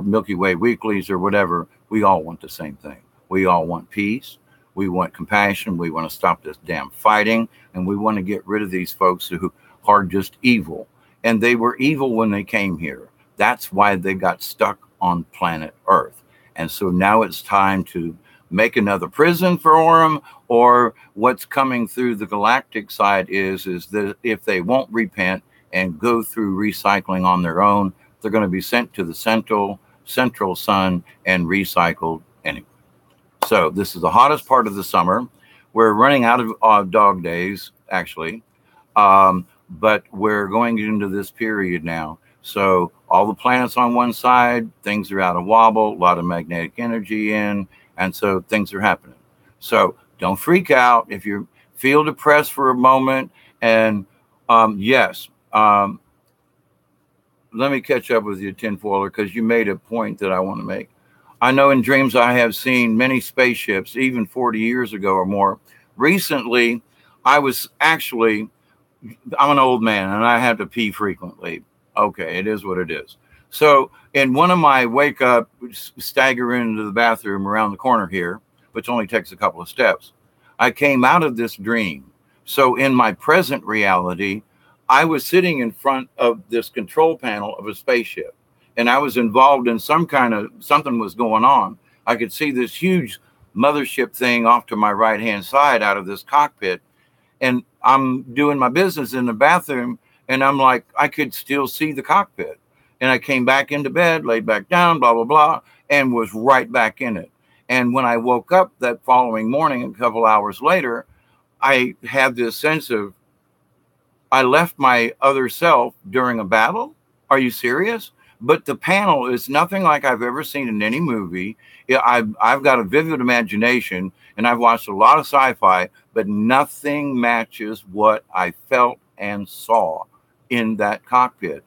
Milky Way Weeklies or whatever, we all want the same thing. We all want peace. We want compassion. We want to stop this damn fighting. And we want to get rid of these folks who are just evil. And they were evil when they came here. That's why they got stuck on planet Earth. And so now it's time to make another prison for them, or what's coming through the galactic side is that if they won't repent and go through recycling on their own, they're going to be sent to the central sun and recycled anyway. So this is the hottest part of the summer. We're running out of dog days, actually, but we're going into this period now. So all the planets on one side, things are out of wobble, a lot of magnetic energy in, and so things are happening. So don't freak out if you feel depressed for a moment. And yes, let me catch up with you, tinfoiler, because you made a point that I want to make. I know in dreams I have seen many spaceships, even 40 years ago or more. Recently, I'm an old man and I have to pee frequently. Okay, it is what it is. So in one of my wake up, stagger into the bathroom around the corner here, which only takes a couple of steps, I came out of this dream. So in my present reality, I was sitting in front of this control panel of a spaceship, and I was involved in something was going on. I could see this huge mothership thing off to my right-hand side out of this cockpit, and I'm doing my business in the bathroom, and I'm like, I could still see the cockpit. And I came back into bed, laid back down, blah, blah, blah, and was right back in it. And when I woke up that following morning, a couple hours later, I had this sense of, I left my other self during a battle? Are you serious? But the panel is nothing like I've ever seen in any movie. I've got a vivid imagination, and I've watched a lot of sci-fi, but nothing matches what I felt and saw in that cockpit.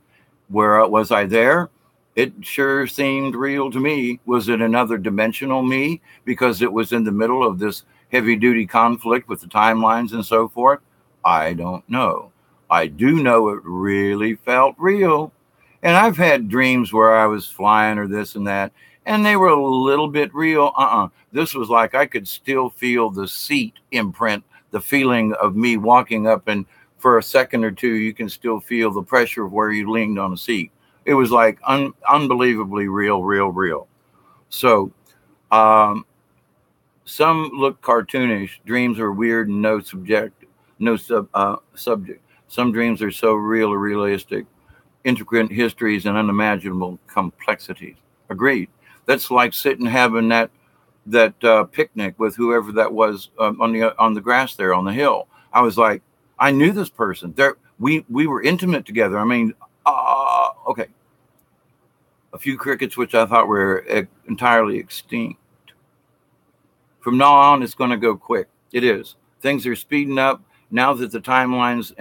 Where was I there? It sure seemed real to me. Was it another dimensional me because it was in the middle of this heavy-duty conflict with the timelines and so forth? I don't know. I do know it really felt real. And I've had dreams where I was flying or this and that, and they were a little bit real. This was like I could still feel the seat imprint, the feeling of me walking up, and for a second or two, you can still feel the pressure of where you leaned on a seat. It was like unbelievably real. So some look cartoonish. Dreams are weird and no subject. Some dreams are so real or realistic, intricate histories and unimaginable complexities. Agreed. That's like sitting having that picnic with whoever that was on the grass there on the hill. I was like, I knew this person. We were intimate together. I mean, okay. A few crickets, which I thought were entirely extinct. From now on, it's going to go quick. It is. Things are speeding up now that the timelines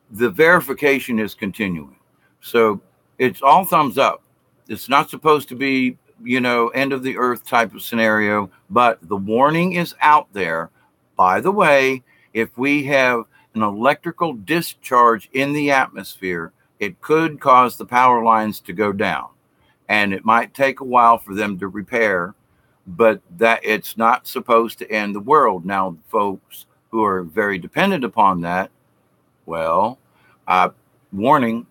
the verification is continuing. So it's all thumbs up. It's not supposed to be, end of the earth type of scenario, but the warning is out there. By the way, if we have an electrical discharge in the atmosphere, it could cause the power lines to go down. And it might take a while for them to repair, but that it's not supposed to end the world. Now, folks, who are very dependent upon that, well, uh, warning.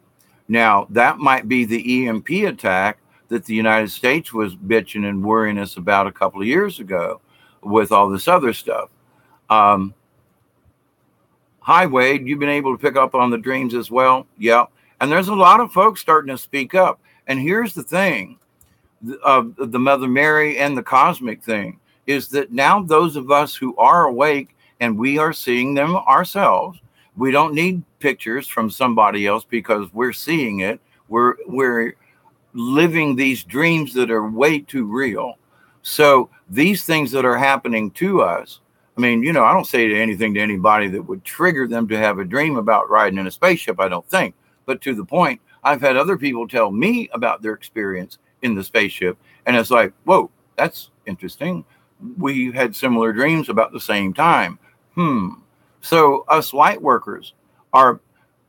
Now, that might be the EMP attack that the United States was bitching and worrying us about a couple of years ago with all this other stuff. Um, Hi, Wade. You've been able to pick up on the dreams as well? Yeah. And there's a lot of folks starting to speak up. And here's the thing of the Mother Mary and the cosmic thing is that now those of us who are awake and we are seeing them ourselves, we don't need pictures from somebody else because we're seeing it. We're living these dreams that are way too real. So these things that are happening to us, I mean, you know, I don't say anything to anybody that would trigger them to have a dream about riding in a spaceship, I don't think. But to the point, I've had other people tell me about their experience in the spaceship. And it's like, whoa, that's interesting. We had similar dreams about the same time. So us light workers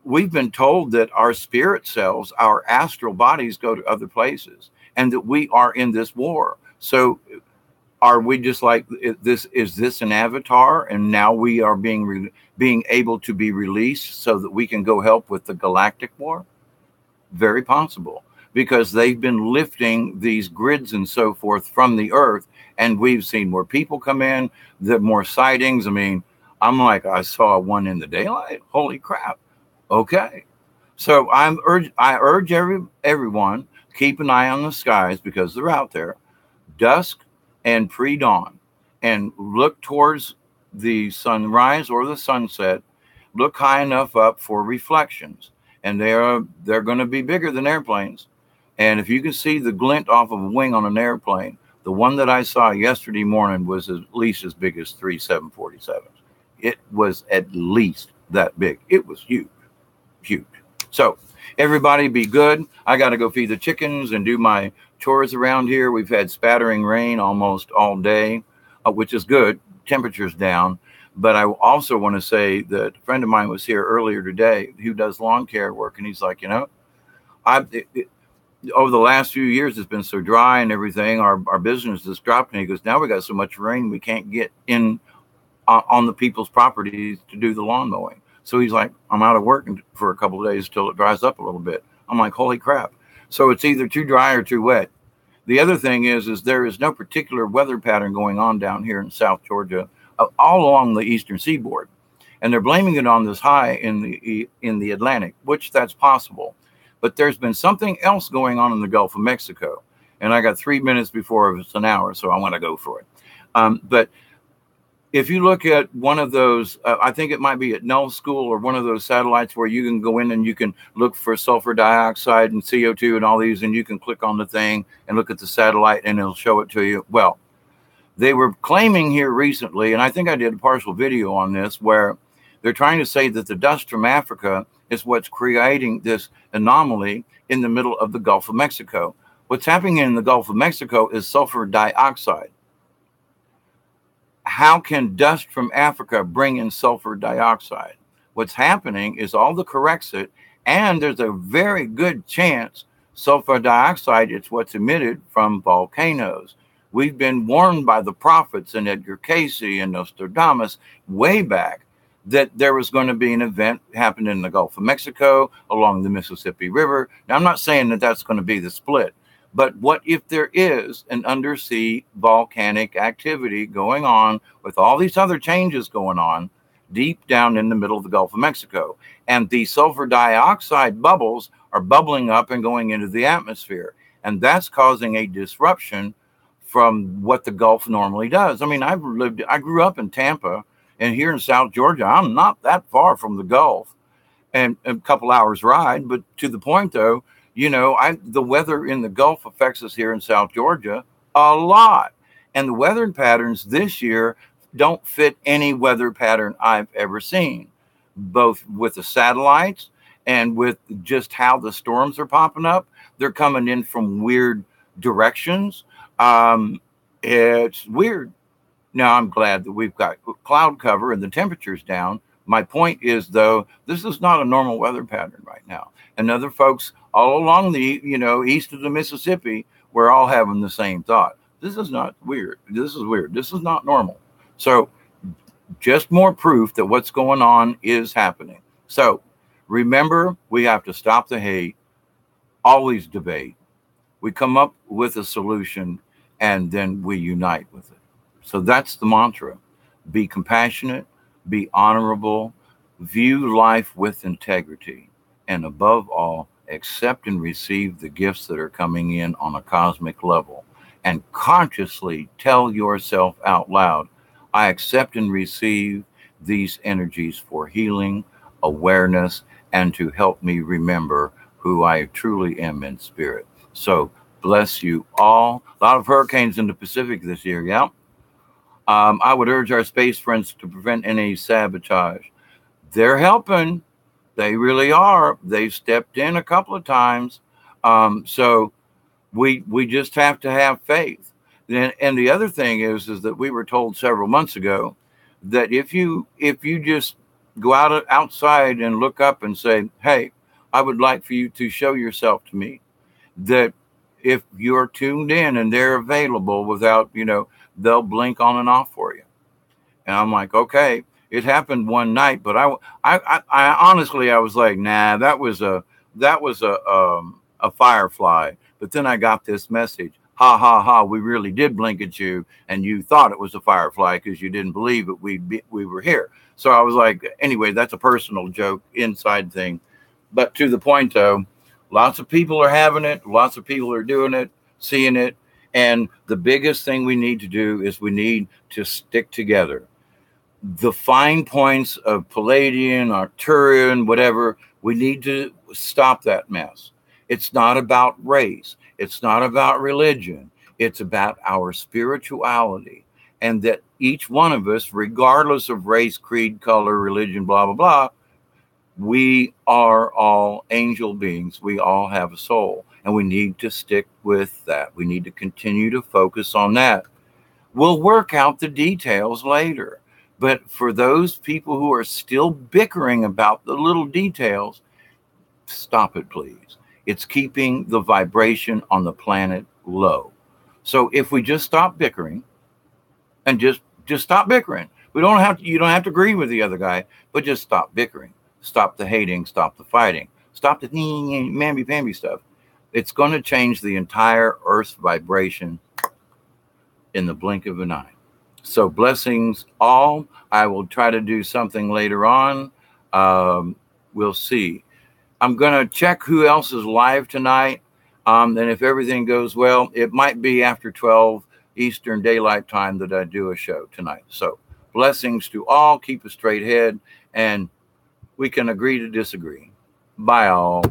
we've been told that our spirit selves, our astral bodies go to other places and that we are in this war. So are we just like this? Is this an avatar? And now we are being able to be released so that we can go help with the galactic war? Very possible, because they've been lifting these grids and so forth from the earth. And we've seen more people come in, the more sightings. I mean, I'm like, I saw one in the daylight. Holy crap. Okay. So I urge everyone, keep an eye on the skies because they're out there, dusk and pre-dawn, and look towards the sunrise or the sunset. Look high enough up for reflections, and they're going to be bigger than airplanes. And if you can see the glint off of a wing on an airplane, the one that I saw yesterday morning was at least as big as 3 747s. It was at least that big. It was huge. So everybody be good. I got to go feed the chickens and do my chores around here. We've had spattering rain almost all day, which is good. Temperature's down. But I also want to say that a friend of mine was here earlier today who does lawn care work. And he's like, you know, over the last few years, it's been so dry and everything. Our business has dropped. And he goes, now we got so much rain, we can't get in on the people's properties to do the lawn mowing. So he's like, I'm out of work for a couple of days till it dries up a little bit. I'm like, holy crap. So it's either too dry or too wet. The other thing is there is no particular weather pattern going on down here in South Georgia, all along the eastern seaboard. And they're blaming it on this high in the Atlantic, which that's possible. But there's been something else going on in the Gulf of Mexico. And I got 3 minutes before it's an hour, so I want to go for it. But if you look at one of those, I think it might be at Null School or one of those satellites where you can go in and you can look for sulfur dioxide and CO2 and all these, and you can click on the thing and look at the satellite and it'll show it to you. Well, they were claiming here recently, and I think I did a partial video on this, where they're trying to say that the dust from Africa is what's creating this anomaly in the middle of the Gulf of Mexico. What's happening in the Gulf of Mexico is sulfur dioxide. How can dust from Africa bring in sulfur dioxide? What's happening is all the Corexit, and there's a very good chance sulfur dioxide is what's emitted from volcanoes. We've been warned by the prophets and Edgar Cayce and Nostradamus way back that there was going to be an event happening in the Gulf of Mexico along the Mississippi River. Now, I'm not saying that that's going to be the split. But what if there is an undersea volcanic activity going on with all these other changes going on deep down in the middle of the Gulf of Mexico? And the sulfur dioxide bubbles are bubbling up and going into the atmosphere. And that's causing a disruption from what the Gulf normally does. I mean, I grew up in Tampa, and here in South Georgia, I'm not that far from the Gulf and a couple hours ride. But to the point, though, you know, the weather in the Gulf affects us here in South Georgia a lot. And the weather patterns this year don't fit any weather pattern I've ever seen, both with the satellites and with just how the storms are popping up. They're coming in from weird directions. It's weird. Now, I'm glad that we've got cloud cover and the temperature's down. My point is, though, this is not a normal weather pattern right now. And other folks all along the, east of the Mississippi, we're all having the same thought. This is not weird. This is weird. This is not normal. So just more proof that what's going on is happening. So remember, we have to stop the hate, always debate. We come up with a solution and then we unite with it. So that's the mantra. Be compassionate, be honorable, view life with integrity, and above all, accept and receive the gifts that are coming in on a cosmic level. And consciously tell yourself out loud, I accept and receive these energies for healing, awareness, and to help me remember who I truly am in spirit. So, bless you all. A lot of hurricanes in the Pacific this year, yeah? I would urge our space friends to prevent any sabotage. They're helping. They really are. They've stepped in a couple of times. So we just have to have faith. And the other thing is that we were told several months ago that if you just go outside and look up and say, hey, I would like for you to show yourself to me, that if you're tuned in and they're available without, they'll blink on and off for you. And I'm like, okay, it happened one night, but I honestly, I was like, nah, that was a firefly. But then I got this message, ha ha ha, we really did blink at you, and you thought it was a firefly because you didn't believe that we were here. So I was like, anyway, that's a personal joke, inside thing. But to the point though, lots of people are having it, lots of people are doing it, seeing it. And the biggest thing we need to do is we need to stick together. The fine points of Palladian, Arcturian, whatever, we need to stop that mess. It's not about race. It's not about religion. It's about our spirituality. And that each one of us, regardless of race, creed, color, religion, blah, blah, blah, we are all angel beings. We all have a soul. And we need to stick with that. We need to continue to focus on that. We'll work out the details later. But for those people who are still bickering about the little details, stop it, please. It's keeping the vibration on the planet low. So if we just stop bickering and just stop bickering, you don't have to agree with the other guy, but just stop bickering, stop the hating, stop the fighting, stop the mamby-pamby stuff. It's going to change the entire Earth's vibration in the blink of an eye. So blessings all. I will try to do something later on. We'll see. I'm going to check who else is live tonight. And if everything goes well, it might be after 12 Eastern Daylight Time that I do a show tonight. So blessings to all. Keep a straight head, and we can agree to disagree. Bye all.